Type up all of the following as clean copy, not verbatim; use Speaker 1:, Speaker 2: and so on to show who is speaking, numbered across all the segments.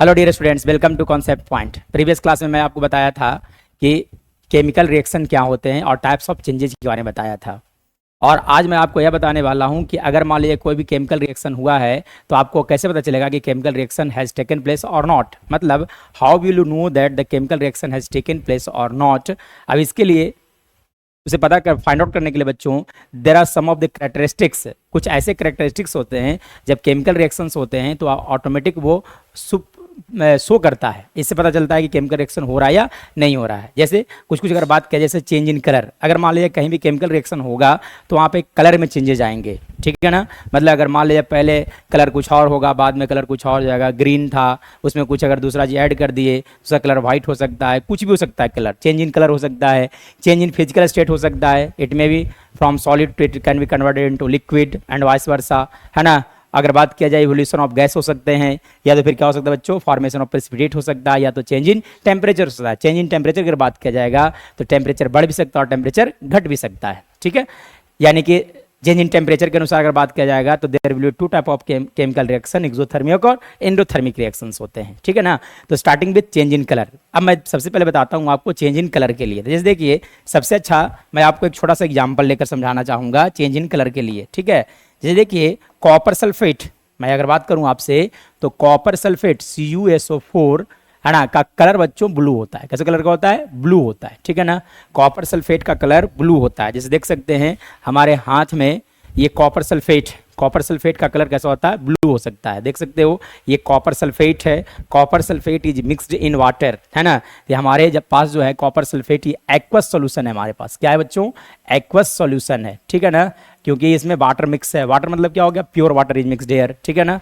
Speaker 1: Hello dear students, welcome to concept point. Previous class में मैं आपको बताया था कि केमिकल रिएक्शन क्या होते हैं और टाइप्स ऑफ चेंजेस के बारे में बताया था। और आज मैं आपको यह बताने वाला हूं कि अगर मान लीजिए कोई भी केमिकल रिएक्शन हुआ है तो आपको कैसे पता चलेगा कि chemical reaction has taken place और नॉट। मतलब how will you know that the chemical reaction has taken place और नॉट। अब इसके लिए उसे पता कर फाइंड आउट करने के लिए बच्चों there are some of the characteristics. कुछ ऐसे कैरेक्टरिस्टिक्स होते हैं जब केमिकल रिएक्शंस होते हैं तो ऑटोमेटिक वो शो करता है। इससे पता चलता है कि केमिकल रिएक्शन हो रहा है या नहीं हो रहा है। जैसे कुछ अगर बात करें, जैसे चेंज इन कलर। अगर मान लीजिए कहीं भी केमिकल रिएक्शन होगा तो वहाँ पे कलर में चेंजेस आएंगे, ठीक है ना। मतलब अगर मान लीजिए पहले कलर कुछ और होगा, बाद में कलर कुछ और जाएगा। ग्रीन था, उसमें कुछ अगर दूसरा चीज ऐड कर दिए उसका कलर व्हाइट हो सकता है, कुछ भी हो सकता है। कलर चेंज इन कलर हो सकता है, चेंज इन फिजिकल स्टेट हो सकता है। It may be from solid to it can be converted into liquid and vice versa, है ना। अगर बात किया जाए इवोल्यूशन ऑफ गैस हो सकते हैं, या तो फिर क्या हो सकता है बच्चों, फॉर्मेशन ऑफ प्रेसिपिटेट हो सकता है, या तो चेंज इन टेम्परेचर हो सकता है। चेंज इन टेम्परेचर अगर बात किया जाएगा तो टेम्परेचर बढ़ भी सकता है और टेम्परेचर घट भी सकता है, ठीक है। यानी कि चेंज इन टेम्परेचर के अनुसार अगर बात किया जाएगा तो there will be two type of chemical reaction, exothermic और एंडोथर्मिक रिएक्शंस होते हैं, ठीक है ना। तो starting with change in colour. अब मैं सबसे पहले बताता हूँ आपको चेंज इन कलर के लिए। जैसे देखिए, सबसे अच्छा मैं आपको एक छोटा सा एग्जाम्पल लेकर समझाना चाहूँगा चेंज इन कलर के लिए, ठीक है। जैसे देखिए कॉपर सल्फेट, मैं अगर बात करूं आपसे तो कॉपर सल्फेट CuSO4 है ना का कलर बच्चों ब्लू होता है। कैसे कलर का होता है? ब्लू होता है, ठीक है ना। कॉपर सल्फेट का कलर ब्लू होता है। जैसे देख सकते हैं हमारे हाथ में ये कॉपर सल्फेट का कलर कैसा होता है? ब्लू हो सकता है। देख सकते हो ये कॉपर सल्फेट है। Copper sulphate is mixed in water, है ना। ये हमारे जब पास जो है कॉपर सल्फेट ये एक्वस सॉल्यूशन है हमारे पास। क्या है बच्चों? एक्वस सॉल्यूशन है, ठीक है ना। क्योंकि इसमें वाटर मिक्स है। वाटर मतलब क्या हो गया? Pure water is mixed air, ठीक है ना।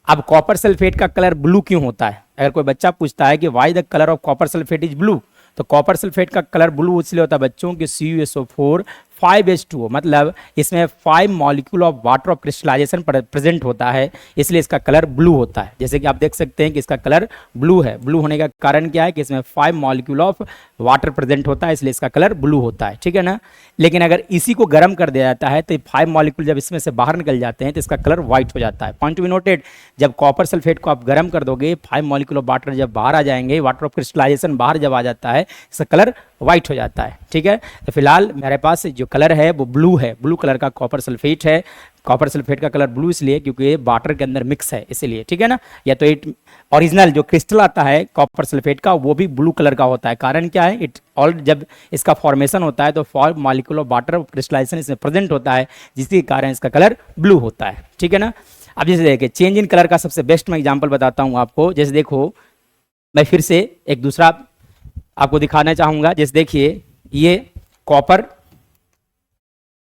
Speaker 1: अब कॉपर सल्फेट का कलर ब्लू क्यों होता है? अगर कोई बच्चा पूछता है कि why the colour of copper sulphate is blue, तो कॉपर सल्फेट का कलर ब्लू इसलिए होता है बच्चों कि CuSO4 5H2O, मतलब इसमें 5 molecule of water of crystallization present होता है, इसलिए इसका कलर ब्लू होता है। जैसे कि आप देख सकते हैं कि इसका कलर ब्लू है। ब्लू होने का कारण क्या है कि इसमें 5 मॉलिक्यूल ऑफ वाटर प्रेजेंट होता है, इसलिए इसका कलर ब्लू होता है, ठीक है ना। लेकिन अगर इसी को गर्म कर दिया जाता है तो 5 मॉलिक्यूल जब इसमें से बाहर निकल जाते हैं तो इसका कलर व्हाइट हो जाता है। पॉइंट टू बी नोटेड, जब कॉपर सल्फेट को आप गर्म कर दोगे 5 मॉलिक्यूल ऑफ वाटर जब बाहर आ जाएंगे, वाटर ऑफ क्रिस्टलाइजेशन बाहर जब आ जाता है, इसका कलर व्हाइट हो जाता है, ठीक है। तो फिलहाल मेरे पास जो कलर है वो ब्लू है। ब्लू कलर का कॉपर सल्फेट है। कॉपर सल्फेट का कलर ब्लू इसलिए क्योंकि ये वाटर के अंदर मिक्स है, इसलिए, ठीक है ना। या तो इट ओरिजिनल जो क्रिस्टल आता है कॉपर सल्फेट का वो भी ब्लू कलर का होता है। कारण क्या है? इट ऑल जब इसका फॉर्मेशन होता है तो 5 मॉलिक्यूल ऑफ वाटर क्रिस्टलाइजेशन इसमें प्रेजेंट होता है, जिसके कारण इसका कलर ब्लू होता है, ठीक है ना। अब जैसे देखिए चेंज इन कलर का सबसे बेस्ट मैं एग्जाम्पल बताता हूँ आपको। जैसे देखो, मैं फिर से एक दूसरा आपको दिखाना चाहूंगा। जैसे देखिए ये कॉपर,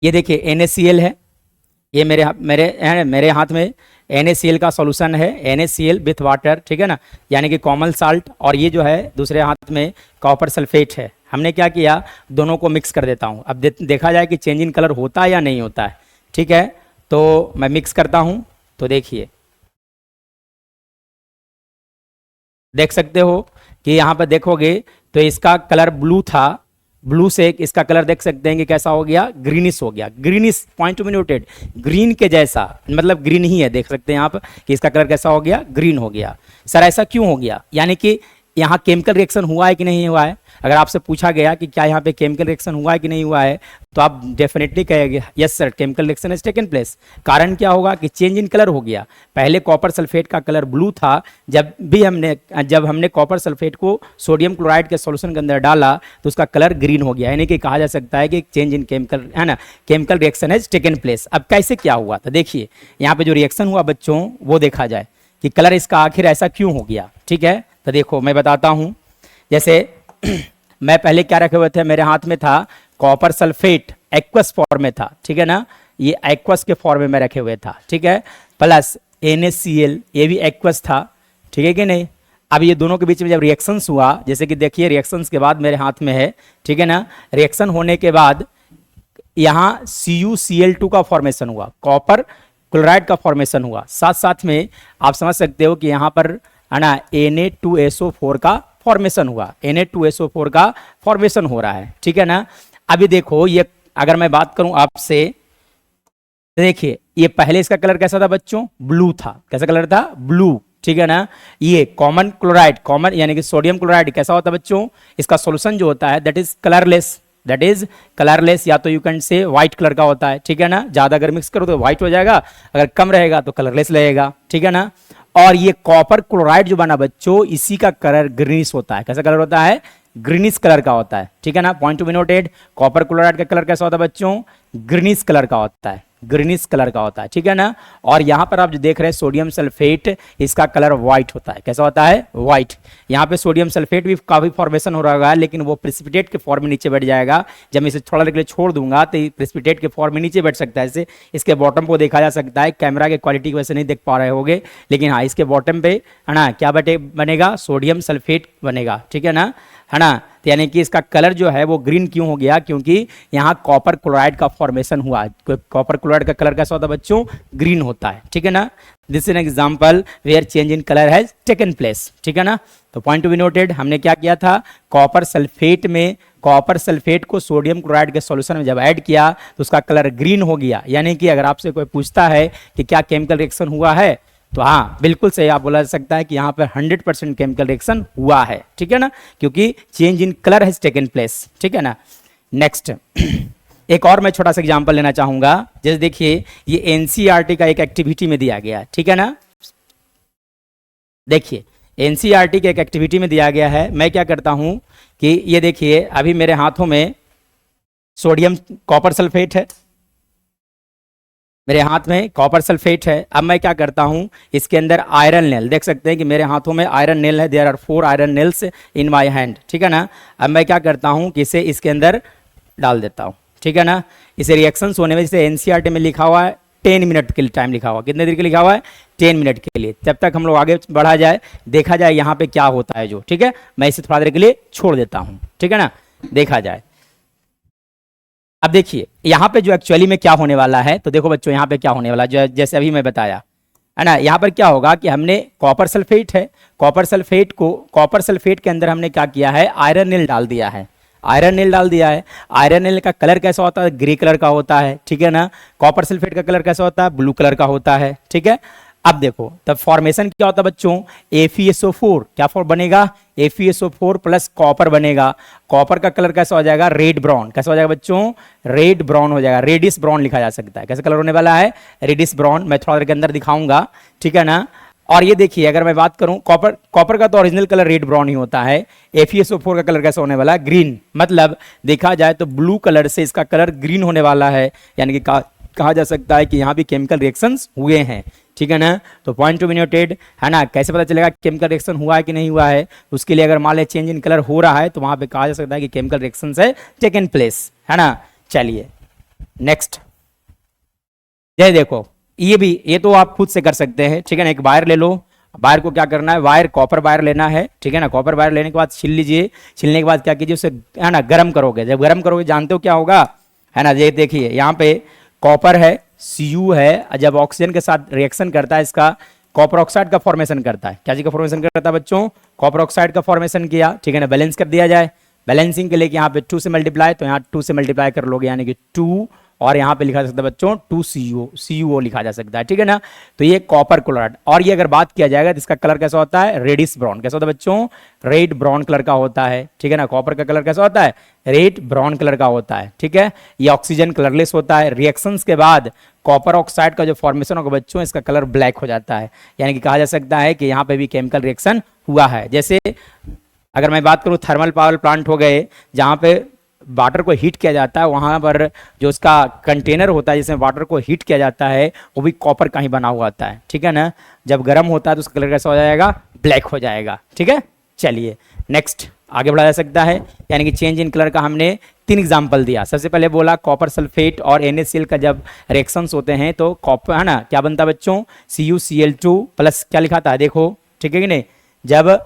Speaker 1: ये देखिए NaCl है। ये मेरे हाथ में NaCl का सॉल्यूशन है, NaCl विथ वाटर, ठीक है ना, यानी कि कॉमन साल्ट। और ये जो है दूसरे हाथ में कॉपर सल्फेट है। हमने क्या किया, दोनों को मिक्स कर देता हूँ। अब देखा जाए कि चेंज इन कलर होता है या नहीं होता है, ठीक है। तो मैं मिक्स करता हूँ, तो देखिए देख सकते हो कि यहाँ पर देखोगे तो इसका कलर ब्लू था। ब्लू से इसका कलर देख सकते हैं कि कैसा हो गया? ग्रीनिश हो गया। Greenish, point to be noted, green के जैसा, मतलब ग्रीन ही है। देख सकते हैं आप कि इसका कलर कैसा हो गया? ग्रीन हो गया। सर ऐसा क्यों हो गया? यानी कि यहाँ केमिकल रिएक्शन हुआ है कि नहीं हुआ है? अगर आपसे पूछा गया कि क्या यहाँ पे केमिकल रिएक्शन हुआ है कि नहीं हुआ है, तो आप डेफिनेटली कहेंगे yes sir, chemical reaction has taken place. कारण क्या होगा कि चेंज इन कलर हो गया। पहले कॉपर सल्फेट का कलर ब्लू था, जब हमने कॉपर सल्फेट को सोडियम क्लोराइड के सॉल्यूशन के अंदर डाला तो उसका कलर ग्रीन हो गया। यानी कि कहा जा सकता है कि चेंज इन केमिकल, है ना, chemical reaction has taken place. अब कैसे क्या हुआ? तो देखिए यहाँ पे जो रिएक्शन हुआ बच्चों वो देखा जाए कि कलर इसका आखिर ऐसा क्यों हो गया, ठीक है। तो देखो मैं बताता हूँ। जैसे मैं पहले क्या रखे हुए थे, मेरे हाथ में था कॉपर सल्फेट, एक्वस फॉर्म में था, ठीक है ना। ये एक्वस के फॉर्म में रखे हुए था, ठीक है। प्लस NaCl, ये भी एक्वस था, ठीक है कि नहीं। अब ये दोनों के बीच में जब रिएक्शंस हुआ, जैसे कि देखिए रिएक्शंस के बाद मेरे हाथ में है, ठीक है ना। रिएक्शन होने के बाद यहाँ CuCl2 का फॉर्मेशन हुआ, कॉपर क्लोराइड का फॉर्मेशन हुआ। साथ साथ में आप समझ सकते हो कि यहाँ पर, है ना, Na2SO4 का फॉर्मेशन हुआ। Na2SO4 का फॉर्मेशन हो रहा है, ठीक है ना। अभी देखो ये अगर मैं बात करूं आपसे, देखिए ये पहले इसका कलर कैसा था बच्चों? ब्लू था। कैसा कलर था? ब्लू। ठीक है ना। ये कॉमन क्लोराइड, कॉमन यानी कि सोडियम क्लोराइड कैसा होता है बच्चों, इसका सॉल्यूशन जो होता है that is colourless, that is colourless, या तो you can say white colour का होता है, ठीक है ना। ज्यादा अगर मिक्स करो तो व्हाइट हो जाएगा, अगर कम रहेगा तो कलरलेस रहेगा, ठीक है ना। और ये कॉपर क्लोराइड जो बना बच्चों, इसी का कलर ग्रीनिश होता है। कैसा कलर होता है, ग्रीनिश कलर का होता है, ठीक है ना। Point to be noted, copper chloride का कलर कैसा होता है बच्चों, ग्रीनिश कलर का होता है, ग्रीनिश कलर का होता है, ठीक है ना। और यहां पर आप जो देख रहे हैं सोडियम सल्फेट, इसका कलर व्हाइट होता है। कैसा होता है, व्हाइट। यहाँ पे सोडियम सल्फेट भी काफी फॉर्मेशन हो रहा है, लेकिन वो प्रेसिपिटेट के फॉर्म में नीचे बैठ जाएगा। जब मैं इसे थोड़ा देर के लिए छोड़ दूंगा तो प्रेसिपिटेट के फॉर्म में नीचे बैठ सकता है। इसे इसके बॉटम को देखा जा सकता है, कैमरा के क्वालिटी की वजह से नहीं देख पा रहे होगे, लेकिन हाँ इसके बॉटम पे है ना क्या बनेगा, सोडियम सल्फेट बनेगा, ठीक है ना, है ना। तो यानी कि इसका कलर जो है वो ग्रीन क्यों हो गया, क्योंकि यहाँ कॉपर क्लोराइड का फॉर्मेशन हुआ। कॉपर क्लोराइड का कलर कैसा होता है बच्चों, ग्रीन होता है, ठीक है ना। This is an example where change in colour has taken place, ठीक है ना। तो पॉइंट टू बी नोटेड, हमने क्या किया था, कॉपर सल्फेट में, कॉपर सल्फेट को सोडियम क्लोराइड के सॉल्यूशन में जब ऐड किया तो उसका कलर ग्रीन हो गया। यानी कि अगर आपसे कोई पूछता है कि क्या केमिकल रिएक्शन हुआ है, तो हाँ बिल्कुल सही आप बोला जा सकता है कि यहाँ पर 100% केमिकल रिएक्शन हुआ है, ठीक है ना, क्योंकि change in colour has taken place, ठीक है ना। नेक्स्ट एक और मैं छोटा सा एग्जांपल लेना चाहूंगा। जैसे देखिए ये एनसीईआरटी का एक एक्टिविटी में दिया गया है, ठीक है ना। देखिए एनसीईआरटी के एक एक्टिविटी में दिया गया है, मैं क्या करता हूं कि ये देखिए अभी मेरे हाथों में सोडियम कॉपर सल्फेट है, मेरे हाथ में कॉपर सल्फेट है। अब मैं क्या करता हूं, इसके अंदर आयरन नेल, देख सकते हैं कि मेरे हाथों में आयरन नेल है, there are 4 iron nails in my hand, ठीक है ना। अब मैं क्या करता हूं कि इसे इसके अंदर डाल देता हूं, ठीक है ना। इसे रिएक्शंस होने में, जैसे एनसीईआरटी में लिखा हुआ है 10 मिनट के लिए टाइम लिखा हुआ, कितने देर के लिखा हुआ है, 10 मिनट के लिए। तब तक हम लोग आगे बढ़ा जाए, देखा जाए यहाँ पे क्या होता है जो, ठीक है। मैं इसे थोड़ा देर के लिए छोड़ देता हूँ, ठीक है ना, देखा जाए। अब देखिए यहाँ पे जो एक्चुअली में क्या होने वाला है, तो देखो बच्चों यहाँ पे क्या होने वाला है, जैसे अभी मैं बताया है ना। यहाँ पर क्या होगा कि हमने कॉपर सल्फेट है, कॉपर सल्फेट के अंदर हमने क्या किया है, आयरन नील डाल दिया है, आयरन नील डाल दिया है। आयरन नील का कलर कैसा होता है, ग्रे कलर का होता है, ठीक है ना। कॉपर सल्फेट का कलर कैसा होता है, ब्लू कलर का होता है, ठीक है। अब देखो तब फॉर्मेशन क्या होता है बच्चों, FeSO4 क्या फॉर्म बनेगा, FeSO4 प्लस कॉपर बनेगा। कॉपर का कलर कैसा हो जाएगा, रेड ब्राउन, कैसा हो जाएगा बच्चों, रेड ब्राउन हो जाएगा, रेडिश ब्राउन लिखा जा सकता है। कैसा कलर होने वाला है, रेडिश ब्राउन, मैं थोड़ा देर के अंदर दिखाऊंगा, ठीक है ना। और ये देखिए अगर मैं बात करूं कॉपर का तो ओरिजिनल कलर रेड ब्राउन ही होता है। FeSO4 का कलर कैसा होने वाला है, ग्रीन। मतलब देखा जाए तो ब्लू कलर से इसका कलर ग्रीन होने वाला है, यानी कि कहा जा सकता है कि यहाँ भी केमिकल रिएक्शंस हुए हैं, ठीक है ना। तो पॉइंट टू बी नोटेड, है ना। कैसे पता चलेगा केमिकल रिएक्शन हुआ है कि नहीं हुआ है, उसके लिए अगर मान लें चेंज इन कलर हो रहा है तो वहां पे कहा जा सकता है कि केमिकल रिएक्शन है टेकन प्लेस, है ना। चलिए नेक्स्ट, ये देखो ये तो आप खुद से कर सकते हैं, ठीक है ना। एक वायर ले लो, वायर को क्या करना है, वायर कॉपर वायर लेना है, ठीक है ना। कॉपर वायर लेने के बाद छील लीजिए, छीलने के बाद क्या कीजिए उसे, है ना, गर्म करोगे। जब गर्म करोगे जानते हो क्या होगा, है ना। ये देखिए यहाँ पे कॉपर है, Cu है, जब ऑक्सीजन के साथ रिएक्शन करता है इसका कॉपर ऑक्साइड का फॉर्मेशन करता है। क्या चीज का फॉर्मेशन करता है बच्चों, कॉपर ऑक्साइड का फॉर्मेशन किया, ठीक है ना। बैलेंस कर दिया जाए, बैलेंसिंग के लिए यहाँ पे 2 से मल्टीप्लाई, तो यहाँ 2 से मल्टीप्लाई कर लोगे, यानी कि 2, और यहाँ पे लिखा जा सकता है बच्चों 2CuO लिखा जा सकता है, ठीक है ना। तो ये कॉपर क्लोराइड, और ये अगर बात किया जाएगा तो इसका कलर कैसा होता है, रेडिश ब्राउन, कैसा होता है बच्चों, रेड ब्राउन कलर का होता है, ठीक है ना। कॉपर का कलर कैसा होता है, रेड ब्राउन कलर का होता है, ठीक है। ये ऑक्सीजन कलरलेस होता है। रिएक्शंस के बाद कॉपर ऑक्साइड का जो फॉर्मेशन होगा बच्चों, इसका कलर ब्लैक हो जाता है, यानी कि कहा जा सकता है कि यहाँ पे भी केमिकल रिएक्शन हुआ है। जैसे अगर मैं बात करूँ थर्मल पावर प्लांट हो गए, जहाँ पे वाटर को हीट किया जाता है, वहाँ पर जो उसका कंटेनर होता है जिसमें वाटर को हीट किया जाता है, वो भी कॉपर का ही बना हुआ होता है, ठीक है ना। जब गर्म होता है तो उसका कलर कैसा हो जाएगा, ब्लैक हो जाएगा, ठीक है। चलिए नेक्स्ट आगे बढ़ा जा सकता है, यानी कि चेंज इन कलर का हमने 3 एग्जाम्पल दिया। सबसे पहले बोला कॉपर सल्फेट और NaCl का जब रिएक्शंस होते हैं तो कॉपर, है ना, क्या बनता है बच्चों, CuCl2 प्लस क्या लिखा था देखो, ठीक है कि नहीं। जब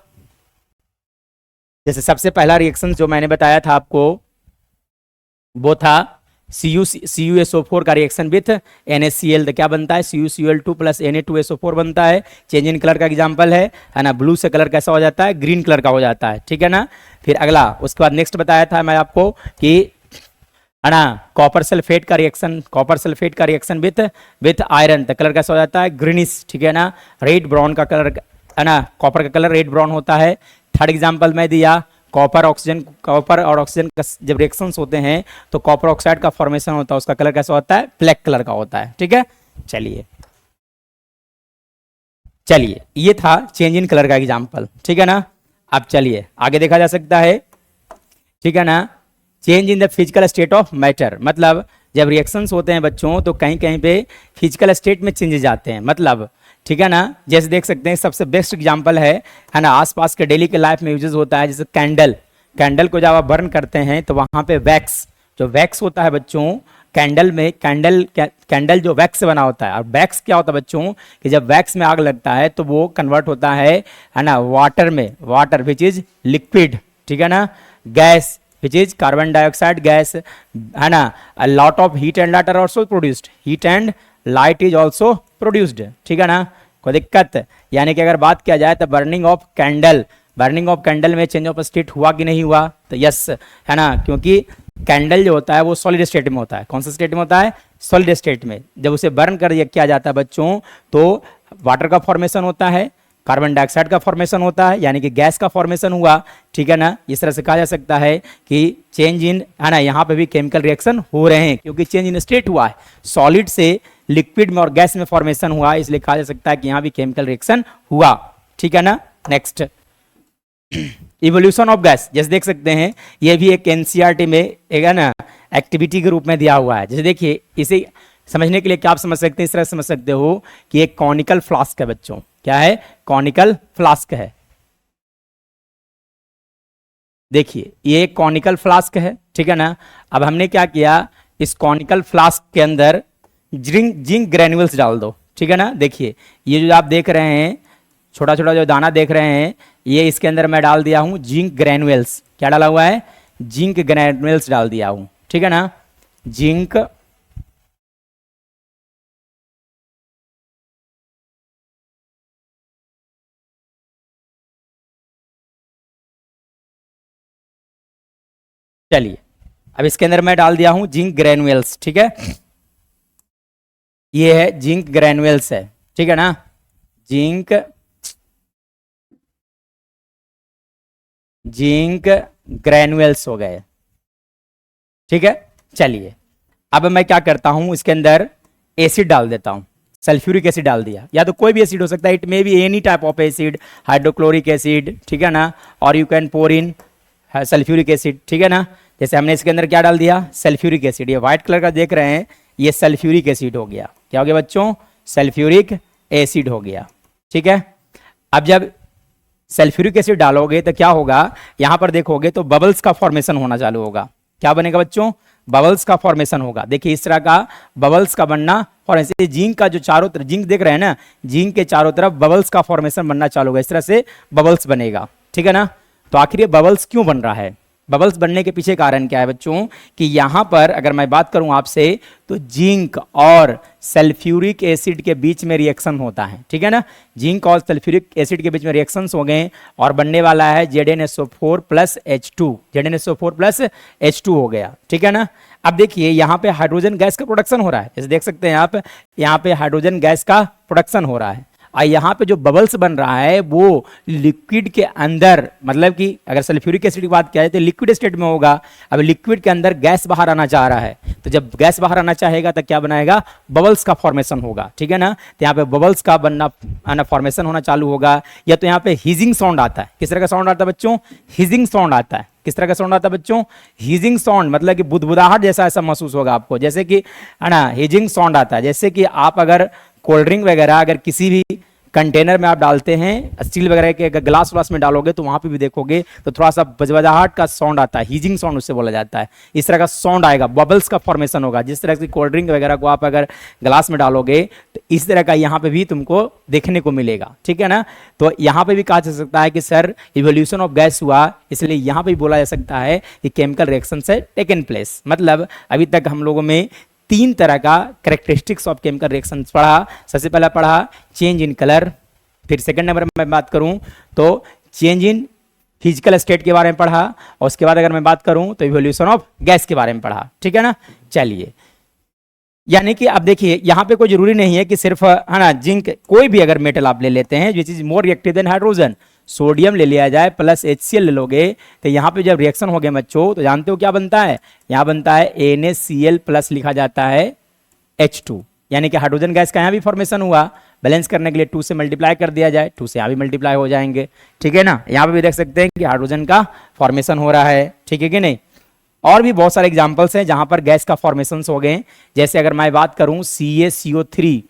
Speaker 1: जैसे सबसे पहला रिएक्शन जो मैंने बताया था आपको वो था CuSO4 का रिएक्शन विथ NaCl, तो क्या बनता है, CuCl2 प्लस Na2SO4 बनता है। चेंज इन कलर का एग्जांपल है ना। ब्लू से कलर कैसा हो जाता है, ग्रीन कलर का हो जाता है, ठीक है ना। फिर अगला उसके बाद नेक्स्ट बताया था मैं आपको कि, है ना, कॉपर सल्फेट का रिएक्शन विथ आयरन, तो कलर कैसा हो जाता है, ग्रीनिश, ठीक है ना। रेड ब्राउन का कलर है ना, कॉपर का कलर रेड ब्राउन होता है। थर्ड एग्जांपल मैं दिया, कॉपर और ऑक्सीजन का जब रिएक्शंस होते हैं तो कॉपर ऑक्साइड का फॉर्मेशन होता है, उसका कलर कैसा होता है, ब्लैक कलर का होता है। ठीक है, चलिए ये था चेंज इन कलर का एग्जांपल। ठीक है ना, अब चलिए आगे देखा जा सकता है। ठीक है ना, change in the physical state of matter, मतलब जब रिएक्शंस होते हैं बच्चों तो कहीं कहीं पे फिजिकल स्टेट में चेंजेस आते हैं, मतलब ठीक है ना, जैसे देख सकते हैं सबसे बेस्ट एग्जांपल है ना, आसपास के डेली के लाइफ में यूजेस होता है, जैसे कैंडल को जब आप बर्न करते हैं तो वहां पे वैक्स, जो वैक्स होता है बच्चों कैंडल में, कैंडल जो वैक्स से बना होता है, और वैक्स क्या होता है बच्चों कि जब वैक्स में आग लगता है तो वो कन्वर्ट होता है ना वाटर में, वाटर विच इज लिक्विड, ठीक है ना, gas which is carbon dioxide gas, है ना, a lot of heat and light are also produced, heat and light is also produced. ठीक है ना, कोई दिक्कत, यानी कि अगर बात किया जाए तो बर्निंग ऑफ कैंडल में चेंज ऑफ स्टेट हुआ कि नहीं हुआ, तो यस, है ना, क्योंकि कैंडल जो होता है वो सॉलिड स्टेट में होता है। कौन सा स्टेट में होता है, सॉलिड स्टेट में। जब उसे बर्न कर किया जाता है बच्चों तो वाटर का फॉर्मेशन होता है, कार्बन डाइऑक्साइड का फॉर्मेशन होता है, यानी कि गैस का फॉर्मेशन हुआ। ठीक है ना, इस तरह से कहा जा सकता है कि चेंज इन, है ना, यहाँ पे भी केमिकल रिएक्शन हो रहे हैं क्योंकि चेंज इन स्टेट हुआ है, सॉलिड से लिक्विड में और गैस में फॉर्मेशन हुआ, इसलिए कहा जा सकता है कि यहाँ भी केमिकल रिएक्शन हुआ। ठीक है ना, नेक्स्ट इवोल्यूशन ऑफ गैस, जैसे देख सकते हैं ये भी एक एनसीईआरटी में एक है ना एक्टिविटी के रूप में दिया हुआ है। जैसे देखिए इसे समझने के लिए क्या आप समझ सकते हैं, इस तरह समझ सकते हो कि एक कॉनिकल फ्लास्क है बच्चों, क्या है, कॉनिकल फ्लास्क है। देखिए ये एक कॉनिकल फ्लास्क है, ठीक है ना, अब हमने क्या किया, इस कॉनिकल फ्लास्क के अंदर जिंक ग्रेन्यूल्स डाल दो। ठीक है ना, देखिए ये जो आप देख रहे हैं छोटा छोटा जो दाना देख रहे हैं, ये इसके अंदर मैं डाल दिया हूं जिंक ग्रेन्यूल्स। क्या डाला हुआ है, जिंक ग्रेन्यूल्स डाल दिया हूं। ठीक है ना, जिंक चलिए अब इसके अंदर मैं डाल दिया हूं जिंक ग्रेन्यूल्स। ठीक है, ये है जिंक ग्रेन्यूल्स है। ठीक है ना, जिंक ग्रेन्यूल्स हो गए। ठीक है, चलिए अब मैं क्या करता हूं, इसके अंदर एसिड डाल देता हूं, सल्फ्यूरिक एसिड डाल दिया, या तो कोई भी एसिड हो सकता है, it may be any type of acid, hydrochloric acid, ठीक है ना, और you can pour in sulphuric acid. ठीक है ना, जैसे हमने इसके अंदर क्या डाल दिया, सल्फ्यूरिक एसिड, ये व्हाइट कलर का देख रहे हैं, ये सल्फ्यूरिक एसिड हो गया। क्या हो गया बच्चों, सल्फ्यूरिक एसिड हो गया। ठीक है, अब जब सल्फ्यूरिक एसिड डालोगे तो क्या होगा, यहां पर देखोगे तो बबल्स का फॉर्मेशन होना चालू होगा। क्या बनेगा बच्चों, बबल्स का फॉर्मेशन होगा। देखिए इस तरह का बबल्स का बनना, और ऐसे जिंक का जो चारों तरफ जिंक देख रहे हैं ना, जिंक के चारों तरफ बबल्स का फॉर्मेशन बनना चालू होगा, इस तरह से बबल्स बनेगा। ठीक है ना, तो आखिर ये बबल्स क्यों बन रहा है, बबल्स बनने के पीछे कारण क्या है बच्चों, कि यहां पर अगर मैं बात करूं आपसे तो जिंक और सल्फ्यूरिक एसिड के बीच में रिएक्शन होता है। ठीक है ना, जिंक और सल्फ्यूरिक एसिड के बीच में रिएक्शंस हो गए और बनने वाला है ZnSO4 plus H2, ZnSO4 plus H2 हो गया। ठीक है ना, अब देखिए यहाँ पे हाइड्रोजन गैस का प्रोडक्शन हो रहा है, जैसे देख सकते हैं आप, यहाँ पे हाइड्रोजन गैस का प्रोडक्शन हो रहा है, और यहाँ पे जो बबल्स बन रहा है वो लिक्विड के अंदर, मतलब कि अगर सल्फ्यूरिक एसिड की बात किया जाए तो लिक्विड स्टेट में होगा। अब लिक्विड के अंदर गैस बाहर आना चाह रहा है, तो जब गैस बाहर आना चाहेगा तो क्या बनाएगा, बबल्स का फॉर्मेशन होगा। ठीक है ना, तो यहाँ पे बबल्स का बनना फॉर्मेशन होना चालू होगा, या तो यहाँ पे हीजिंग साउंड आता है। किस तरह का साउंड आता है बच्चों, हीजिंग साउंड आता है। किस तरह का साउंड आता है बच्चों, हीजिंग साउंड, मतलब कि बुदबुदाहट जैसा ऐसा महसूस होगा आपको, जैसे कि है ना, हीजिंग साउंड आता है। जैसे कि आप अगर कोल्ड ड्रिंक वगैरह अगर किसी भी कंटेनर में आप डालते हैं, स्टील वगैरह के अगर ग्लास व्लास में डालोगे तो वहां पे भी देखोगे तो थोड़ा सा बजबजाहट का साउंड आता है, हीजिंग साउंड उससे बोला जाता है। इस तरह का साउंड आएगा, बबल्स का फॉर्मेशन होगा। जिस तरह से कोल्ड ड्रिंक वगैरह को आप अगर ग्लास में डालोगे तो इस तरह का यहाँ पे भी तुमको देखने को मिलेगा। ठीक है ना, तो यहाँ पे भी कहा जा सकता है कि सर इवोल्यूशन ऑफ गैस हुआ, इसलिए यहाँ पे भी बोला जा सकता है कि केमिकल रिएक्शन से टेकन प्लेस। मतलब अभी तक हम लोगों में 3 तरह का कैरेक्टरिस्टिक्स ऑफ केमिकल रिएक्शंस पढ़ा। सबसे पहला पढ़ा चेंज इन कलर, फिर सेकंड नंबर में मैं बात करूं तो चेंज इन फिजिकल स्टेट के बारे में पढ़ा, और उसके बाद अगर मैं बात करूं तो इवोल्यूशन ऑफ गैस के बारे में पढ़ा। ठीक है ना, चलिए यानी कि अब देखिए यहाँ पे कोई जरूरी नहीं है कि सिर्फ है ना जिंक, कोई भी अगर मेटल आप ले लेते हैं which is more reactive than hydrogen, sodium ले लिया जाए प्लस HCl ले लोगे, तो यहाँ पे जब रिएक्शन हो गए बच्चों तो जानते हो क्या बनता है, यहाँ बनता है NaCl प्लस लिखा जाता है H2, यानी कि हाइड्रोजन गैस का यहाँ भी फॉर्मेशन हुआ। बैलेंस करने के लिए 2 से मल्टीप्लाई कर दिया जाए, 2 से यहाँ भी मल्टीप्लाई हो जाएंगे, ठीक है ना। यहाँ पे भी देख सकते हैं कि हाइड्रोजन का फॉर्मेशन हो रहा है, ठीक है कि नहीं। और भी बहुत सारे एग्जांपल्स हैं जहां पर गैस का फॉर्मेशन हो गए, जैसे अगर मैं बात करूं CaCO3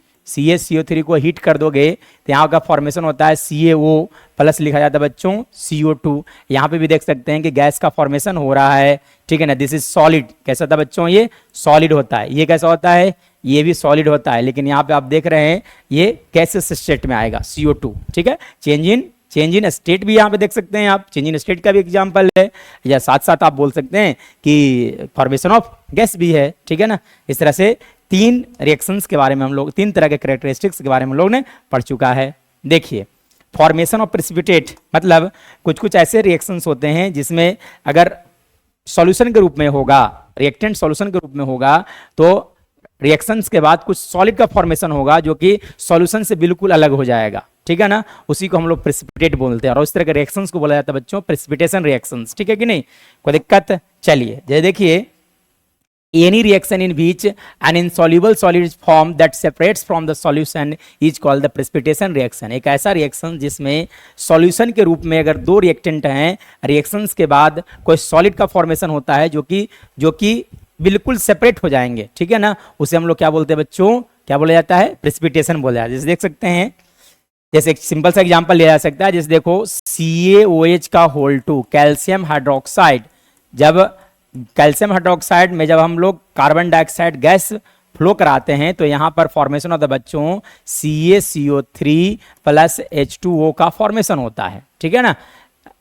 Speaker 1: को हीट कर दोगे तो यहाँ का फॉर्मेशन होता है CaO प्लस लिखा जाता है बच्चों CO2। यहाँ पे भी देख सकते हैं कि गैस का फॉर्मेशन हो रहा है, ठीक है ना। दिस इज सॉलिड, कैसा होता है बच्चों, ये सॉलिड होता है। ये कैसा होता है, ये भी सॉलिड होता है, लेकिन यहाँ पे आप देख रहे हैं ये गैसेस स्टेट में आएगा CO2, ठीक है। चेंज इन स्टेट भी यहाँ पे देख सकते हैं आप, चेंज इन स्टेट का भी एग्जांपल है, या साथ साथ आप बोल सकते हैं कि फॉर्मेशन ऑफ गैस भी है, ठीक है ना। इस तरह से 3 रिएक्शंस के बारे में हम लोग, 3 तरह के कैरेक्टरिस्टिक्स के बारे में हम लोग ने पढ़ चुका है। देखिए फॉर्मेशन ऑफ प्रेसिपिटेट मतलब कुछ ऐसे रिएक्शंस होते हैं जिसमें अगर सॉल्यूशन के रूप में होगा, रिएक्टेंट सॉल्यूशन के रूप में होगा, तो रिएक्शंस के बाद कुछ सॉलिड का फॉर्मेशन होगा जो कि सॉल्यूशन से बिल्कुल अलग हो जाएगा, ठीक है ना। उसी को हम लोग प्रेसिपिटेट बोलते हैं, और उस तरह के रिएक्शंस को बोला जाता है बच्चों प्रेसिपिटेशन रिएक्शंस, ठीक है कि नहीं, कोई दिक्कत। चलिए जैसे देखिए any reaction in which an insoluble solid is formed that separates from the solution is called the precipitation reaction। एक ऐसा रिएक्शन जिसमें सॉल्यूशन के रूप में अगर 2 रिएक्टेंट हैं, रिएक्शंस के बाद कोई सॉलिड का फॉर्मेशन होता है जो कि बिल्कुल सेपरेट हो जाएंगे, ठीक है ना, उसे हम लोग क्या बोलते हैं बच्चों, क्या बोला जाता है, प्रेसिपिटेशन बोला जाता है। जैसे देख सकते हैं, जैसे एक सिंपल सा एग्जांपल लिया जा सकता है, जैसे देखो CaOH का होल 2 कैल्शियम हाइड्रोक्साइड, जब कैल्शियम हाइड्रोक्साइड में जब हम लोग कार्बन डाइऑक्साइड गैस फ्लो कराते हैं तो यहाँ पर फॉर्मेशन होता है बच्चों CaCO3 प्लस H2O का फॉर्मेशन होता है, ठीक है ना।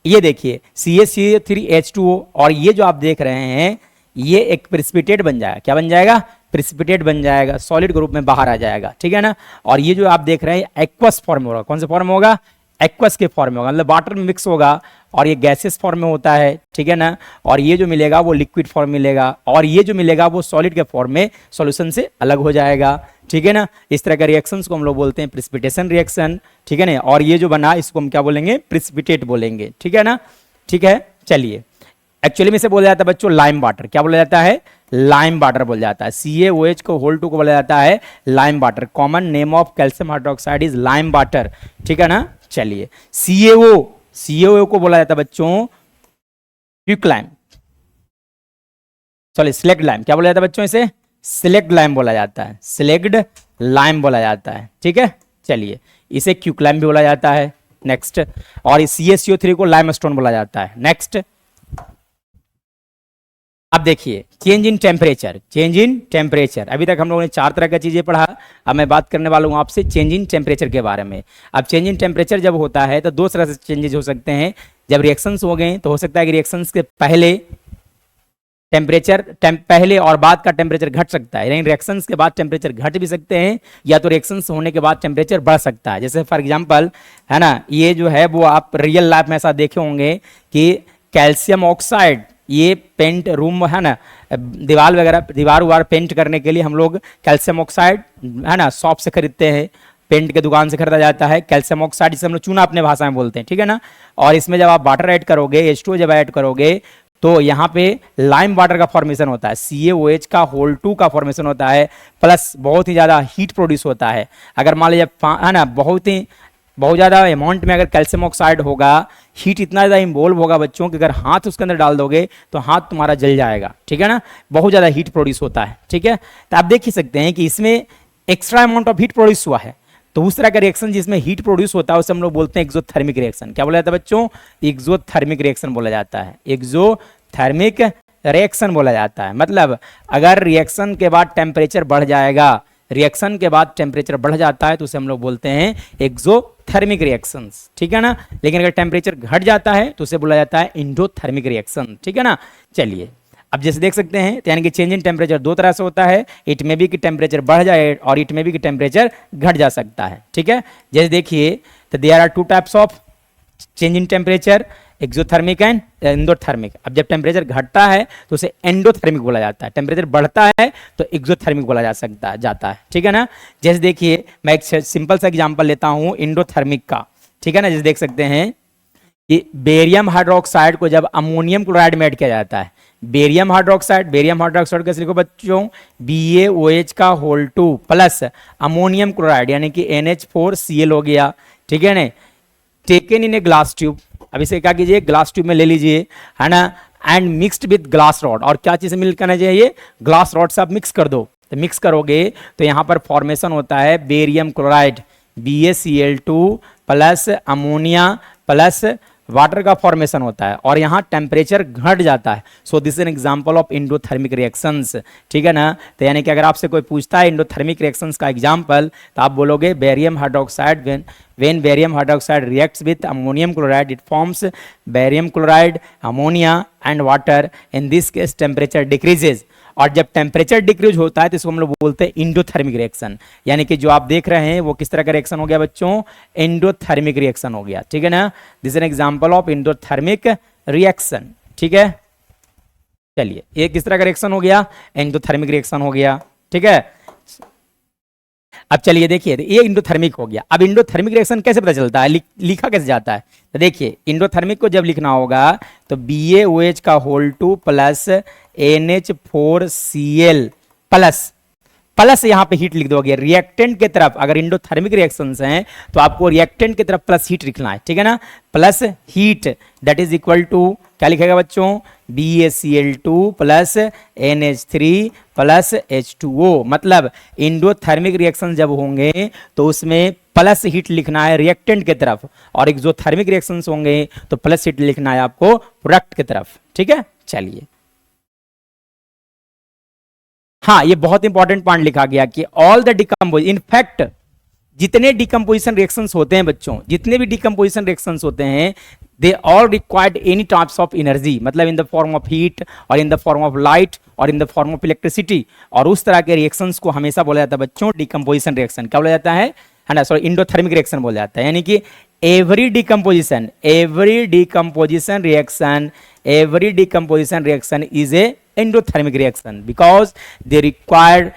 Speaker 1: ये देखिए CaCO3H2O, और ये जो आप देख रहे हैं ये एक प्रेसिपिटेट बन जाएगा, क्या बन जाएगा, प्रेसिपिटेट बन जाएगा, सॉलिड के रूप में बाहर आ जाएगा, ठीक है ना। और ये जो आप देख रहे हैं एक्वस फॉर्म होगा, कौन सा फॉर्म होगा, एक्वस के फॉर्म में होगा, मतलब वाटर में मिक्स होगा, और ये गैसेस फॉर्म में होता है, ठीक है ना। और ये जो मिलेगा वो लिक्विड फॉर्म मिलेगा, और ये जो मिलेगा वो सॉलिड के फॉर्म में सॉल्यूशन से अलग हो जाएगा, ठीक है ना। इस तरह के रिएक्शंस को हम लोग बोलते हैं प्रेसिपिटेशन रिएक्शन, ठीक है ना। और ये जो बना इसको हम क्या बोलेंगे, प्रेसिपिटेट बोलेंगे, ठीक है ना, ठीक है। चलिए एक्चुअली में इसे बोला जाता है बच्चों लाइम वाटर, क्या बोला जाता है, लाइम वाटर बोला जाता है। CaOH को होल 2 को बोला जाता है lime water. Common name of calcium hydroxide is lime water, ठीक है ना। चलिए CaO को बोला जाता है बच्चों क्विकलाइम, सॉरी सिलेक्ट लाइम, क्या बोला जाता है बच्चों, इसे सिलेक्ट लाइम बोला जाता है, सिलेक्ट लाइम बोला जाता है, ठीक है। चलिए इसे क्विकलाइम भी बोला जाता है, नेक्स्ट। और CaCO3 को लाइमस्टोन बोला जाता है, नेक्स्ट। अब देखिए change in temperature, change in temperature, अभी तक हम लोगों ने 4 तरह की चीजें पढ़ा, अब मैं बात करने वाला हूं आपसे चेंज इन टेम्परेचर के बारे में। अब चेंज इन टेम्परेचर जब होता है तो 2 तरह से चेंजेस हो सकते हैं। जब रिएक्शंस हो गए तो हो सकता है कि रिएक्शंस के पहले टेम्परेचर पहले और बाद का टेम्परेचर घट सकता है, लेकिन रिएक्शंस के बाद टेम्परेचर घट भी सकते हैं, या तो रिएक्शंस होने के बाद टेम्परेचर बढ़ सकता है। जैसे फॉर एग्जांपल है ना, ये जो है वो आप रियल लाइफ में ऐसा देखे होंगे कि कैल्शियम ऑक्साइड, ये पेंट रूम है ना, दीवार वगैरह, दीवार पेंट करने के लिए हम लोग कैल्शियम ऑक्साइड है ना शॉप से खरीदते हैं, पेंट के दुकान से खरीदा जाता है कैल्शियम ऑक्साइड, जिसे हम लोग चूना अपने भाषा में बोलते हैं, ठीक है ना। और इसमें जब आप वाटर ऐड करोगे, H2O जब ऐड करोगे तो यहाँ पे लाइम वाटर का फॉर्मेशन होता है, CaOH का होल 2 का फॉर्मेशन होता है, प्लस बहुत ही ज़्यादा हीट प्रोड्यूस होता है। अगर मान लीजिए है ना बहुत ज़्यादा अमाउंट में अगर कैल्शियम ऑक्साइड होगा, हीट इतना ज़्यादा इन्वॉल्व होगा बच्चों कि अगर हाथ उसके अंदर डाल दोगे तो हाथ तुम्हारा जल जाएगा, ठीक है ना, बहुत ज़्यादा हीट प्रोड्यूस होता है, ठीक है। तो आप देख ही सकते हैं कि इसमें extra amount of heat produce हुआ है, तो उस तरह का रिएक्शन जिसमें हीट प्रोड्यूस होता है उसे हम लोग बोलते हैं एक्सोथर्मिक रिएक्शन। क्या बोला जाता है बच्चों, एक्सोथर्मिक रिएक्शन बोला जाता है, एक्सोथर्मिक रिएक्शन बोला जाता है। मतलब अगर रिएक्शन के बाद टेम्परेचर बढ़ जाएगा, रिएक्शन के बाद टेम्परेचर बढ़ जाता है तो उसे हम लोग बोलते हैं एक्सोथर्मिक रिएक्शंस, ठीक है ना। लेकिन अगर टेम्परेचर घट जाता है तो उसे बोला जाता है एंडोथर्मिक रिएक्शन, ठीक है ना। चलिए अब जैसे देख सकते हैं, यानी कि चेंज इन टेम्परेचर 2 तरह से होता है, इट में भी कि टेम्परेचर बढ़ जाए और इट में भी कि टेम्परेचर घट जा सकता है, ठीक है। जैसे देखिए तो there are 2 types of change in temperature, exothermic and endothermic. अब जब टेम्परेचर घटता है तो उसे एंडोथर्मिक बोला जाता है, टेम्परेचर बढ़ता है तो एक्सोथर्मिक बोला जाता है, ठीक है ना। जैसे देखिए मैं एक सिंपल सा एग्जांपल लेता हूं एंडोथर्मिक का, ठीक है ना। जैसे देख सकते हैं कि बेरियम हाइड्रोक्साइड को जब अमोनियम क्लोराइड में ऐड किया जाता है, बेरियम हाइड्रोक्साइड कैसे लिखो बच्चों, BaOH का होल 2 प्लस अमोनियम क्लोराइड यानी कि NH4Cl हो गया, ठीक है ना। Taken in a glass tube, अब इसे क्या कीजिए ग्लास ट्यूब में ले लीजिए, है ना, and mixed with glass rod, और क्या चीज मिल करना चाहिए, ग्लास रॉड से आप मिक्स कर दो। तो मिक्स करोगे तो यहां पर फॉर्मेशन होता है barium chloride BaCl2 plus ammonia plus water का फॉर्मेशन होता है, और यहाँ टेम्परेचर घट जाता है। सो this is an example of endothermic reactions, ठीक है ना। तो यानी कि अगर आपसे कोई पूछता है एंडोथर्मिक रिएक्शंस का एग्जांपल, तो आप बोलोगे barium hydroxide, when barium hydroxide reacts with ammonium chloride it forms barium chloride, ammonia and water. In this case temperature decreases, और जब टेम्परेचर डिक्रीज होता है तो इसको हम लोग बोलते हैं इंडोथर्मिक रिएक्शन। यानी कि जो आप देख रहे हैं वो किस तरह का रिएक्शन हो गया बच्चों, एंडोथर्मिक रिएक्शन हो गया, ठीक है ना। This is an example of endothermic reaction, ठीक है। चलिए ये किस तरह का रिएक्शन हो गया, एंडोथर्मिक रिएक्शन हो गया, ठीक है। अब चलिए देखिए ये इंडोथर्मिक हो गया। अब इंडोथर्मिक रिएक्शन कैसे पता चलता है, लिखा कैसे जाता है, तो देखिए इंडोथर्मिक को जब लिखना होगा तो BaOH का होल 2 प्लस NH4Cl प्लस यहां पे हीट लिख दोगे रिएक्टेंट की तरफ। अगर इंडोथर्मिक रिएक्शंस हैं तो आपको रिएक्टेंट की तरफ प्लस हीट लिखना है, ठीक है ना, plus heat that is equal to क्या लिखेगा बच्चों, BaCl2 plus NH3 plus H2O। मतलब इंडोथर्मिक रिएक्शन जब होंगे तो उसमें प्लस हीट लिखना है रिएक्टेंट की तरफ, और एक्सोथर्मिक रिएक्शंस होंगे तो प्लस हीट लिखना है आपको प्रोडक्ट की तरफ, ठीक है। चलिए हाँ ये बहुत इंपॉर्टेंट पॉइंट लिखा गया कि ऑल द डिकम्पोज, इनफैक्ट जितने डिकम्पोजिशन रिएक्शंस होते हैं बच्चों, जितने भी डिकम्पोजिशन रिएक्शंस होते हैं they all required any types of energy, मतलब in the form of heat और in the form of light और in the form of electricity. और उस तरह के रिएक्शंस को हमेशा बोला जाता है बच्चों डिकम्पोजिशन रिएक्शन। क्या बोला जाता है ना, सॉरी इंडोथर्मिक रिएक्शन बोला जाता है। यानी कि every decomposition reaction is a endothermic reaction because they require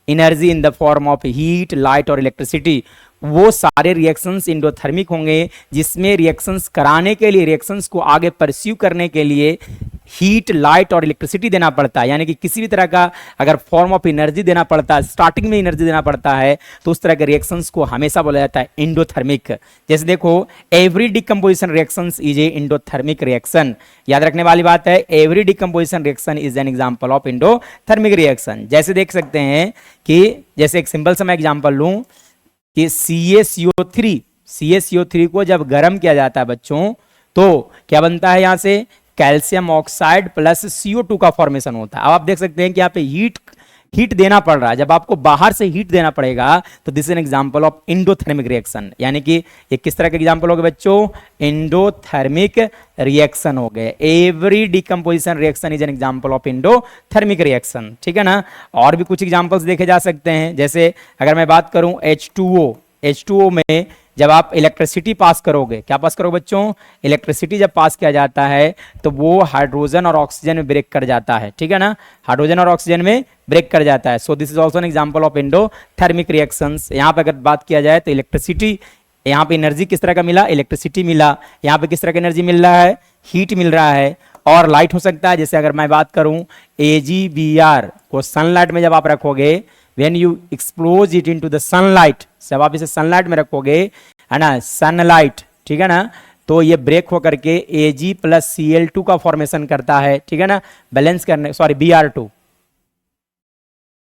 Speaker 1: energy in the form of heat, light और electricity। वो सारे रिएक्शंस इंडोथर्मिक होंगे जिसमें रिएक्शंस कराने के लिए, रिएक्शंस को आगे परस्यू करने के लिए हीट, लाइट और इलेक्ट्रिसिटी देना पड़ता है। यानी कि किसी भी तरह का अगर फॉर्म ऑफ एनर्जी देना पड़ता है, स्टार्टिंग में एनर्जी देना पड़ता है, तो उस तरह के रिएक्शंस को हमेशा बोला जाता है इंडोथर्मिक। जैसे देखो every decomposition reactions is a endothermic reaction. याद रखने वाली बात है, every decomposition reaction is an example of endothermic reaction. जैसे देख सकते हैं कि जैसे एक सिंपल सा मैं एग्जांपल लूं कि CaCO3 को जब गर्म किया जाता है बच्चों तो क्या बनता है, यहां से कैल्शियम ऑक्साइड प्लस CO2 का फॉर्मेशन होता है। अब आप देख सकते हैं कि यहाँ पे हीट देना पड़ रहा है। जब आपको बाहर से हीट देना पड़ेगा तो this is an example of endothermic reaction. यानी कि ये किस तरह के एग्जांपल हो गए बच्चों, इंडोथर्मिक रिएक्शन हो गए। Every decomposition reaction is an example of endothermic reaction, ठीक है ना। और भी कुछ एग्जांपल्स देखे जा सकते हैं। जैसे अगर मैं बात करूं H2O में जब आप इलेक्ट्रिसिटी पास करोगे, क्या पास करोगे बच्चों, इलेक्ट्रिसिटी जब पास किया जाता है तो वो हाइड्रोजन और ऑक्सीजन में ब्रेक कर जाता है, ठीक है ना, हाइड्रोजन और ऑक्सीजन में ब्रेक कर जाता है। सो this is also an example of endothermic reactions. यहाँ पे अगर बात किया जाए तो इलेक्ट्रिसिटी, यहाँ पे एनर्जी किस तरह का मिला, इलेक्ट्रिसिटी मिला। यहाँ पे किस तरह का एनर्जी मिल रहा है, हीट मिल रहा है, और लाइट हो सकता है। जैसे अगर मैं बात करूं AgBr को सनलाइट में जब आप रखोगे, when you expose it into the sunlight, जब आप इसे सनलाइट में रखोगे, है ना, सनलाइट, ठीक है ना, तो ये ब्रेक होकर के Ag प्लस Cl2 का फॉर्मेशन करता है, ठीक है ना, बैलेंस करने, सॉरी Br2,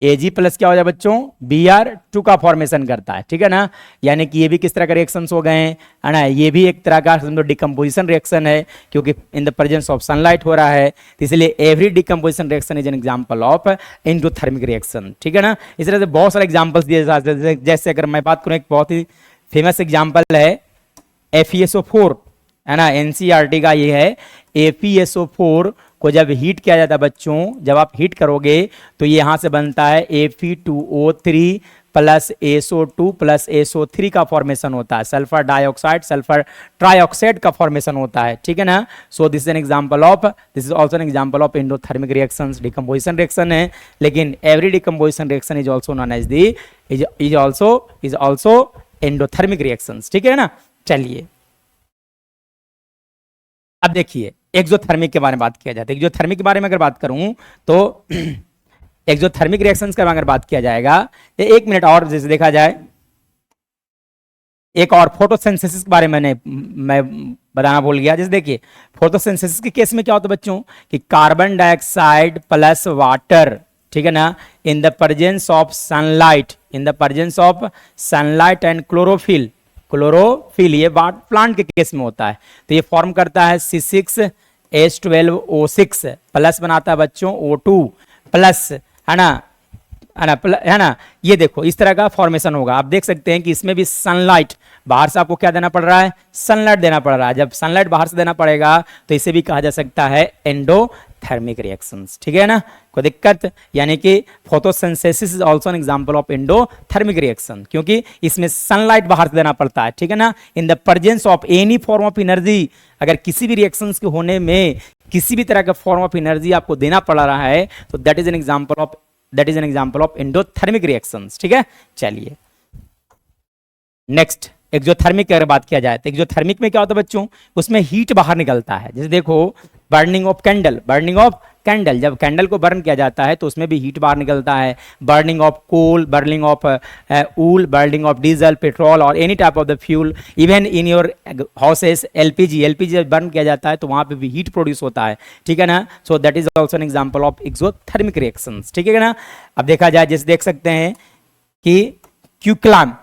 Speaker 1: Ag प्लस क्या हो जाए बच्चों, Br2 का फॉर्मेशन करता है, ठीक है ना। यानी कि ये भी किस तरह का रिएक्शंस हो गए हैं, है ना, ये भी एक तरह का समझो डिकम्पोजिशन रिएक्शन है क्योंकि in the presence of sunlight हो रहा है। इसलिए every decomposition reaction is an example of endothermic reaction, ठीक है ना। इस तरह से बहुत सारे एग्जांपल्स दिए जाते हैं। जैसे अगर मैं बात करूं, एक बहुत ही फेमस एग्जाम्पल है FeSO4, है ना, NCERT का ये है। FeSO4 को जब हीट किया जाता है बच्चों, जब आप हीट करोगे तो ये यहां से बनता है Fe2O3 plus SO2 plus SO3 का फॉर्मेशन होता है, सल्फर डाइऑक्साइड सल्फर ट्राइऑक्साइड का फॉर्मेशन होता है, ठीक है ना। So this is an example of, this is also an example of endothermic reactions, decomposition reaction है, लेकिन every decomposition reaction is also known as the is also endothermic reactions, ठीक है ना। चलिए अब देखिए एक्सोथर्मिक के बारे में बात किया जाता है। एक्सोथर्मिक के बारे में अगर बात करूं तो एक्सोथर्मिक रिएक्शंस के बारे में अगर बात किया जाएगा, एक मिनट और जैसे देखा जाए, एक और फोटोसिंथेसिस के बारे में मैं बताना भूल गया। जैसे देखिए फोटोसिंथेसिस के केस में क्या होता है बच्चों कि कार्बन डाइऑक्साइड प्लस वाटर, ठीक है ना, in the presence of sunlight, in the presence of sunlight and chlorophyll, chlorophyll ये प्लांट के केस में होता है, तो ये फॉर्म करता है C6H12O6 प्लस बनाता है बच्चों O2 प्लस, है ना, है ना। ये देखो इस तरह का फॉर्मेशन होगा। आप देख सकते हैं कि इसमें भी सनलाइट, बाहर से आपको क्या देना पड़ रहा है, सनलाइट देना पड़ रहा है। जब सनलाइट बाहर से देना पड़ेगा तो इसे भी कहा जा सकता है एंडोथर्मिक रिएक्शंस, ठीक है ना, कोई दिक्कत। यानी कि photosynthesis is also an example of endothermic reaction, क्योंकि इसमें सनलाइट बाहर से देना पड़ता है, ठीक है ना। In the presence of any form of energy, अगर किसी भी रिएक्शंस के होने में किसी भी तरह का फॉर्म ऑफ एनर्जी आपको देना पड़ रहा है तो that is an example of endothermic reactions, ठीक है। चलिए नेक्स्ट एक्सोथर्मिक की अगर बात किया जाए तो एक्सोथर्मिक में क्या होता है बच्चों, उसमें हीट बाहर निकलता है। जैसे देखो बर्निंग ऑफ कैंडल, जब कैंडल को बर्न किया जाता है तो उसमें भी हीट बाहर निकलता है। Burning of coal, burning of wool, burning of diesel, petrol और any type of the fuel, even in your houses LPG जब बर्न किया जाता है तो वहां पे भी हीट प्रोड्यूस होता है, ठीक है ना। So that is also an example of exothermic reactions, ठीक है ना। अब देखा जाए जैसे देख सकते हैं कि quicklime,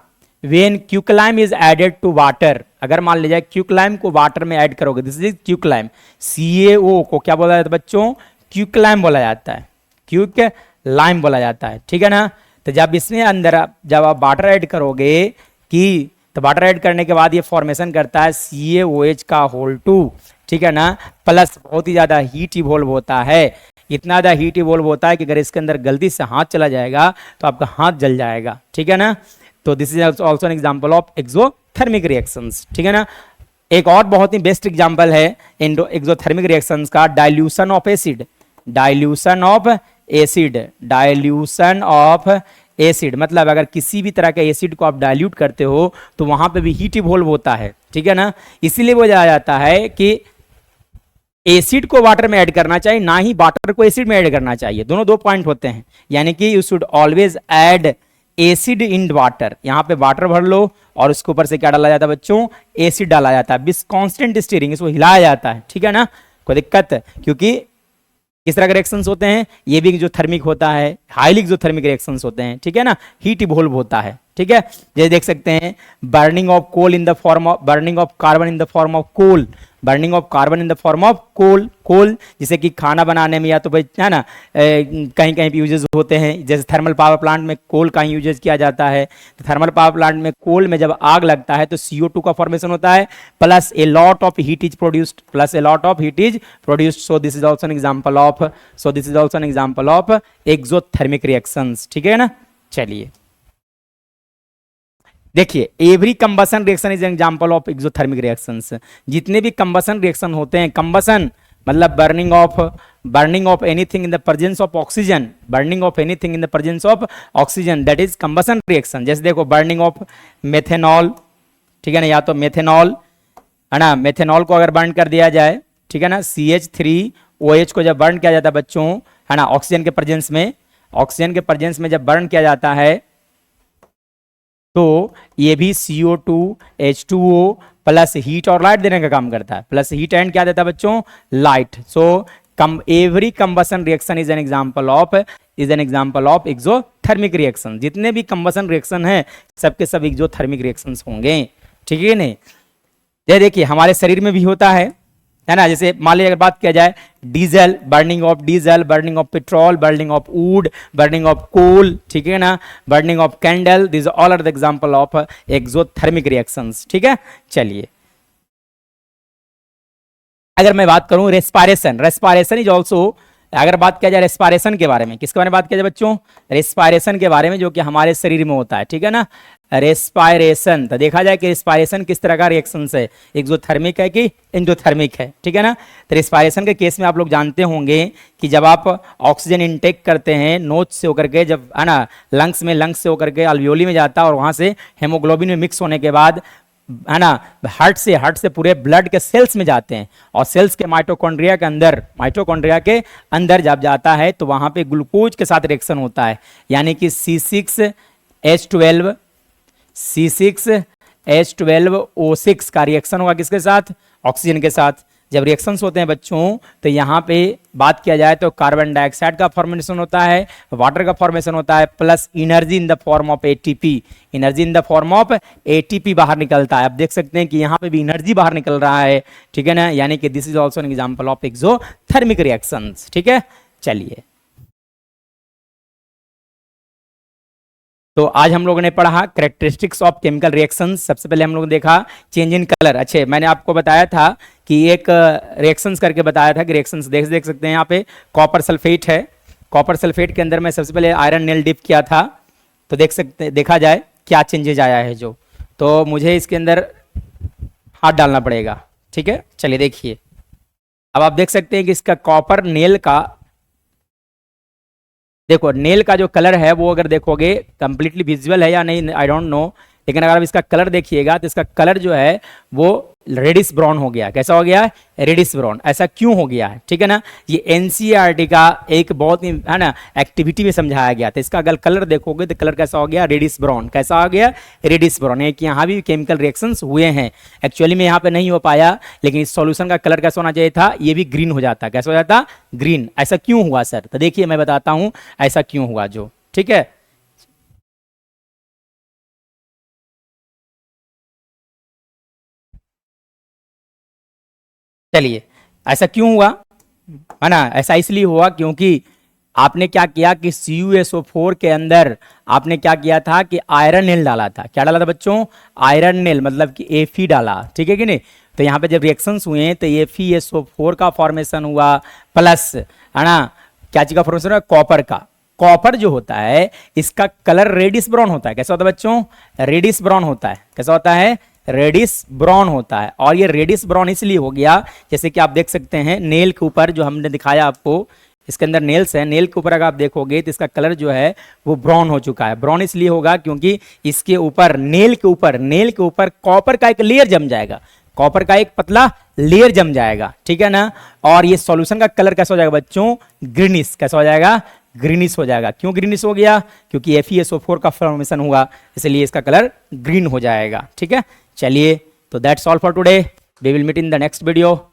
Speaker 1: when quicklime is added to water, अगर मान लीजिए क्यूक्लाइम को वाटर में ऐड करोगे, दिस इज क्यूक्लाइम, CaO को क्या बोला जाता है बच्चों, क्यूक्लाइम बोला जाता है, क्यूक्लाइम बोला जाता है, ठीक है ना। तो जब इसमें अंदर जब आप वाटर ऐड करोगे कि तो वाटर ऐड करने के बाद ये फॉर्मेशन करता है CaOH का होल 2, ठीक है ना, प्लस बहुत ही ज्यादा हीट इवॉल्व होता है। इतना ज्यादा हीट इवॉल्व होता है कि अगर इसके अंदर गलती से हाथ चला जाएगा तो आपका हाथ जल जाएगा, ठीक है ना। तो this is also an example of exothermic reactions, ठीक है ना। एक और बहुत ही बेस्ट एग्जाम्पल है एक्सोथर्मिक रिएक्शंस का, डाइल्यूशन ऑफ एसिड, मतलब अगर किसी भी तरह के एसिड को आप डाइल्यूट करते हो तो वहां पे भी हीट इवॉल्व होता है, ठीक है ना। इसीलिए बोला जाता है कि एसिड को वाटर में ऐड करना चाहिए, ना ही वाटर को एसिड में ऐड करना चाहिए, दोनों दो पॉइंट होते हैं। यानी कि you should always add acid in water, यहाँ पे वाटर भर लो और उसके ऊपर से क्या डाला जाता है बच्चों, एसिड डाला जाता है, विथ कांस्टेंट स्टीयरिंग, इसको हिलाया जाता है, ठीक है ना, कोई दिक्कत। क्योंकि किस तरह के रिएक्शंस होते हैं, ये भी एक्सोथर्मिक होता है, हाईली एक्सोथर्मिक रिएक्शंस होते हैं, ठीक है ना, हीट इवॉल्व होता है, ठीक है। जैसे देख सकते हैं burning of coal in the form of, burning of carbon in the form of coal, burning of carbon in the form of coal, जिसे कि खाना बनाने में या तो भाई है ना कहीं कहीं भी यूजेस होते हैं। जैसे थर्मल पावर प्लांट में कोल का ही यूजेस किया जाता है, तो थर्मल पावर प्लांट में कोल में जब आग लगता है तो CO2 का फॉर्मेशन होता है, plus a lot of heat is produced, so this is also an example of exothermic reactions, ठीक है ना। चलिए देखिए every combustion reaction is an example of exothermic reactions. जितने भी कंबसन रिएक्शन होते हैं, कंबसन मतलब burning of anything in the presence of oxygen, that is combustion reaction. जैसे देखो बर्निंग ऑफ मेथेनॉल, ठीक है ना, या तो मेथेनॉल है ना, मेथेनॉल को अगर बर्न कर दिया जाए, ठीक है ना, CH3OH को जब बर्न किया जाता है बच्चों, है ना, ऑक्सीजन के प्रेजेंस में जब बर्न किया जाता है तो ये भी CO2 H2O प्लस हीट और लाइट देने का काम करता है, प्लस हीट एंड क्या देता है बच्चों, light. So every combustion reaction is an example of exothermic reaction. जितने भी कंबसन रिएक्शन है सबके सब एक्सोथर्मिक रिएक्शंस होंगे, ठीक है नहीं। ये देखिए हमारे शरीर में भी होता है ना। जैसे मान लीजिए अगर बात किया जाए diesel, burning of petrol, burning of wood, burning of coal, ठीक है ना, burning of candle, this all are the example of exothermic reactions, ठीक है। चलिए अगर मैं बात करूं रेस्पिरेशन इज ऑल्सो अगर बात किया जाए रेस्पायरेशन के बारे में, किसके बारे में बात किया जाए बच्चों? रेस्पायरेशन के बारे में, जो कि हमारे शरीर में होता है, ठीक है ना, रेस्पायरेशन। तो देखा जाए कि रेस्पायरेशन किस तरह का रिएक्शन है, एक्सोथर्मिक है कि एंडोथर्मिक है, ठीक है ना। तो रेस्पायरेशन के केस में आप लोग जानते होंगे कि जब आप ऑक्सीजन इनटेक करते हैं नोज से होकर के, जब है ना लंग्स से होकर के अल्वियोली में जाता है और वहाँ से हेमोग्लोबिन में मिक्स होने के बाद है ना हार्ट से पूरे ब्लड के सेल्स में जाते हैं, और सेल्स के माइटोकॉन्ड्रिया के अंदर जब जाता है तो वहाँ पे ग्लूकोज के साथ रिएक्शन होता है, यानी कि C6H12O6 का रिएक्शन होगा किसके साथ? ऑक्सीजन के साथ। जब रिएक्शंस होते हैं बच्चों तो यहाँ पे बात किया जाए तो कार्बन डाइऑक्साइड का फॉर्मेशन होता है, वाटर का फॉर्मेशन होता है, plus energy in the form of ATP बाहर निकलता है। आप देख सकते हैं कि यहाँ पे भी एनर्जी बाहर निकल रहा है, ठीक है ना, यानी कि this is also an example of exothermic reactions, ठीक है। चलिए, तो आज हम लोगों ने पढ़ा कैरेक्टरिस्टिक्स ऑफ केमिकल रिएक्शंस। सबसे पहले हम लोगों ने देखा चेंज इन कलर। अच्छे, मैंने आपको बताया था कि एक रिएक्शंस करके बताया था कि रिएक्शंस देख सकते हैं यहाँ पे कॉपर सल्फेट है। कॉपर सल्फेट के अंदर मैं सबसे पहले आयरन नेल डिप किया था, तो देखा जाए क्या चेंजेज आया है जो, तो मुझे इसके अंदर हाथ डालना पड़ेगा, ठीक है। चलिए देखिए, अब आप देख सकते हैं कि इसका कॉपर नेल का, देखो नेल का जो कलर है वो अगर देखोगे कंप्लीटली विजुअल है या नहीं आई डोंट नो, लेकिन अगर आप इसका कलर देखिएगा तो इसका कलर जो है वो रेडिश ब्राउन हो गया। कैसा हो गया है? Reddish brown. ऐसा क्यों हो गया है, ठीक है ना। ये एनसीईआरटी का एक बहुत ही है ना एक्टिविटी में समझाया गया था। इसका अगर कलर देखोगे तो कलर कैसा हो गया? Reddish brown. कैसा हो गया? Reddish brown. है कि यहाँ भी केमिकल रिएक्शंस हुए हैं, एक्चुअली में यहाँ पे नहीं हो पाया, लेकिन इस सॉल्यूशन का कलर कैसा होना चाहिए था? ये भी ग्रीन हो जाता। कैसा हो जाता? ग्रीन। ऐसा क्यों हुआ सर? तो देखिए मैं बताता हूँ ऐसा क्यों हुआ जो, ठीक है। चलिए, ऐसा क्यों हुआ है ना, ऐसा इसलिए हुआ क्योंकि आपने क्या किया कि CuSO4 के अंदर आपने क्या किया था कि आयरन नेल डाला था। क्या डाला था बच्चों? आयरन नेल, मतलब कि Fe डाला, ठीक है कि नहीं। तो यहाँ पे जब रिएक्शंस हुए तो FeSO4 का फॉर्मेशन हुआ, प्लस है ना क्या चीज का फॉर्मेशन हुआ? कॉपर का। कॉपर जो होता है इसका कलर रेडिश ब्राउन होता है। कैसा होता है बच्चों? रेडिश ब्राउन होता है। कैसा होता है? रेडिश ब्राउन होता है। और ये रेडिश ब्राउन इसलिए हो गया, जैसे कि आप देख सकते हैं नेल के ऊपर जो हमने दिखाया आपको, इसके अंदर नेल्स है, नेल के ऊपर अगर आप देखोगे तो इसका कलर जो है वो ब्राउन हो चुका है। ब्राउन इसलिए होगा क्योंकि इसके ऊपर नेल के ऊपर कॉपर का एक लेयर जम जाएगा, कॉपर का एक पतला लेयर जम जाएगा, ठीक है ना। और ये सॉल्यूशन का कलर कैसा हो जाएगा बच्चों? ग्रीनिश। कैसा हो जाएगा? ग्रीनिश हो जाएगा। क्यों ग्रीनिश हो गया? क्योंकि FeSO4 का फॉर्मेशन हुआ, इसलिए इसका कलर ग्रीन हो जाएगा, ठीक है। चलिए, तो that's all for today, we will meet in the next video.